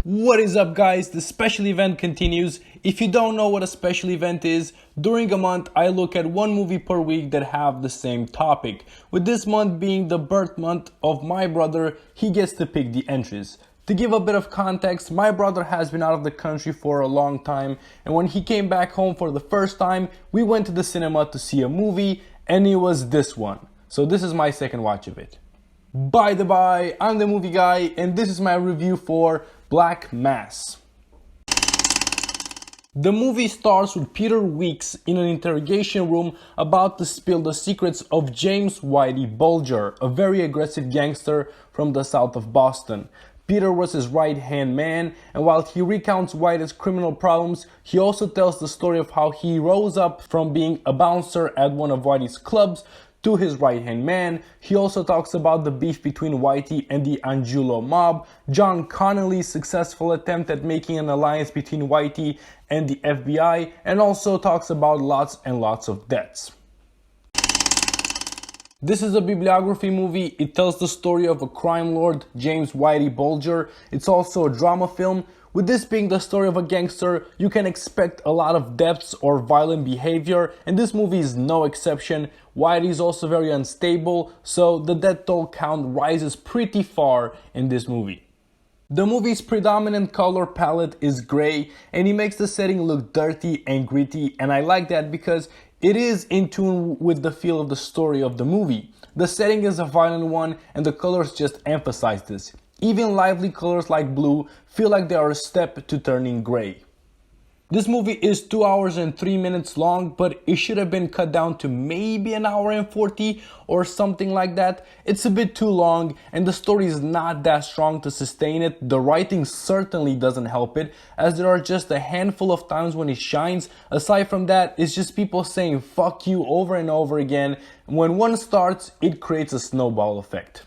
What is up, guys? The special event continues. If you don't know what a special event is, during a month I look at one movie per week that have the same topic. With this month being the birth month of my brother, he gets to pick the entries. To give a bit of context, my brother has been out of the country for a long time, and when he came back home for the first time, we went to the cinema to see a movie, and it was this one. So this is my second watch of it. By the by, I'm the movie guy, and this is my review for Black Mass. The movie starts with Peter Weeks in an interrogation room about to spill the secrets of James Whitey Bulger, a very aggressive gangster from the south of Boston. Peter was his right-hand man, and while he recounts Whitey's criminal problems, he also tells the story of how he rose up from being a bouncer at one of Whitey's clubs to his right-hand man. He also talks about the beef between Whitey and the Angulo mob, John Connolly's successful attempt at making an alliance between Whitey and the FBI, and also talks about lots and lots of debts. This is a bibliography movie. It tells the story of a crime lord, James Whitey Bulger. It's also a drama film. With this being the story of a gangster, you can expect a lot of depths or violent behavior, and this movie is no exception. Whitey is also very unstable, so the death toll count rises pretty far in this movie. The movie's predominant color palette is gray, and he makes the setting look dirty and gritty, and I like that because it is in tune with the feel of the story of the movie. The setting is a violent one, and the colors just emphasize this. Even lively colors like blue feel like they are a step to turning gray. This movie is 2 hours and 3 minutes long, but it should have been cut down to maybe an hour and 40 or something like that. It's a bit too long, and the story is not that strong to sustain it. The writing certainly doesn't help it, as there are just a handful of times when it shines. Aside from that, it's just people saying fuck you over and over again. When one starts, it creates a snowball effect.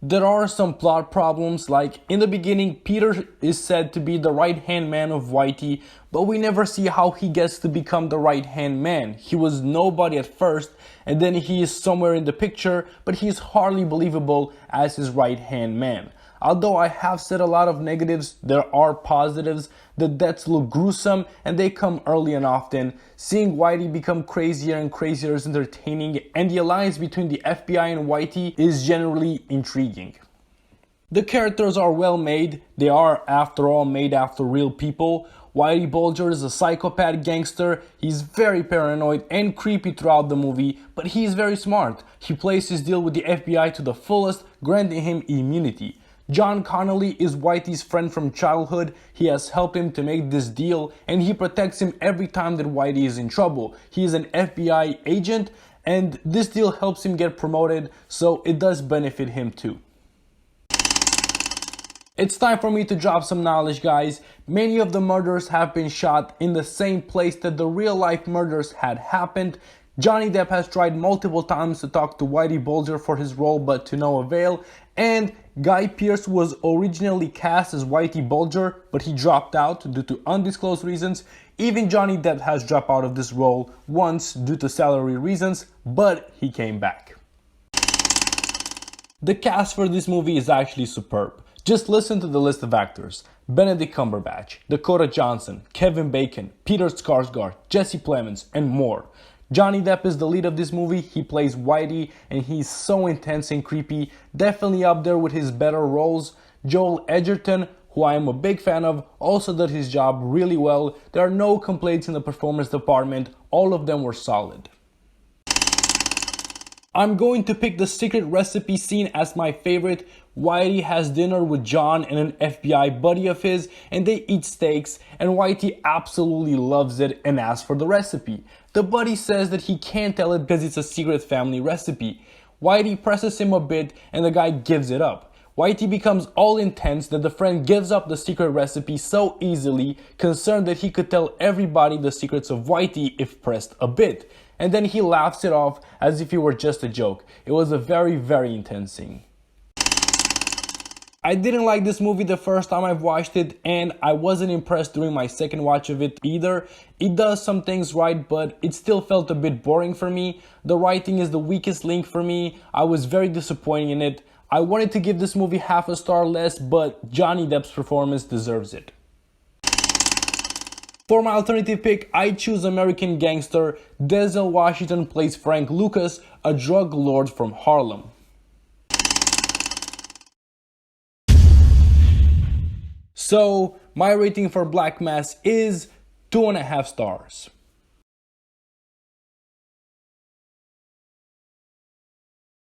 There are some plot problems, like in the beginning, Peter is said to be the right-hand man of Whitey, but we never see how he gets to become the right-hand man. He was nobody at first, and then he is somewhere in the picture, but he is hardly believable as his right-hand man. Although I have said a lot of negatives, there are positives. The deaths look gruesome and they come early and often. Seeing Whitey become crazier and crazier is entertaining, and the alliance between the FBI and Whitey is generally intriguing. The characters are well made. They are, after all, made after real people. Whitey Bulger is a psychopath gangster. He's very paranoid and creepy throughout the movie, but he's very smart. He plays his deal with the FBI to the fullest, granting him immunity. John Connolly is Whitey's friend from childhood. He has helped him to make this deal, and he protects him every time that Whitey is in trouble. He is an FBI agent, and this deal helps him get promoted, so it does benefit him too. It's time for me to drop some knowledge, guys. Many of the murders have been shot in the same place that the real life murders had happened. Johnny Depp has tried multiple times to talk to Whitey Bulger for his role, but to no avail. And Guy Pearce was originally cast as Whitey Bulger, but he dropped out due to undisclosed reasons. Even Johnny Depp has dropped out of this role once due to salary reasons, but he came back. The cast for this movie is actually superb. Just listen to the list of actors: Benedict Cumberbatch, Dakota Johnson, Kevin Bacon, Peter Skarsgård, Jesse Plemons, and more. Johnny Depp is the lead of this movie. He plays Whitey, and he's so intense and creepy, definitely up there with his better roles. Joel Edgerton, who I am a big fan of, also did his job really well. There are no complaints in the performance department. All of them were solid. I'm going to pick the secret recipe scene as my favorite. Whitey has dinner with John and an FBI buddy of his, and they eat steaks, and Whitey absolutely loves it and asks for the recipe. The buddy says that he can't tell it because it's a secret family recipe. Whitey presses him a bit, and the guy gives it up. Whitey becomes all intense that the friend gives up the secret recipe so easily, concerned that he could tell everybody the secrets of Whitey if pressed a bit. And then he laughs it off as if it were just a joke. It was a very, very intense scene. I didn't like this movie the first time I've watched it, and I wasn't impressed during my second watch of it either. It does some things right, but it still felt a bit boring for me. The writing is the weakest link for me. I was very disappointed in it. I wanted to give this movie half a star less, but Johnny Depp's performance deserves it. For my alternative pick, I choose American Gangster. Denzel Washington plays Frank Lucas, a drug lord from Harlem. So, my rating for Black Mass is 2.5 stars.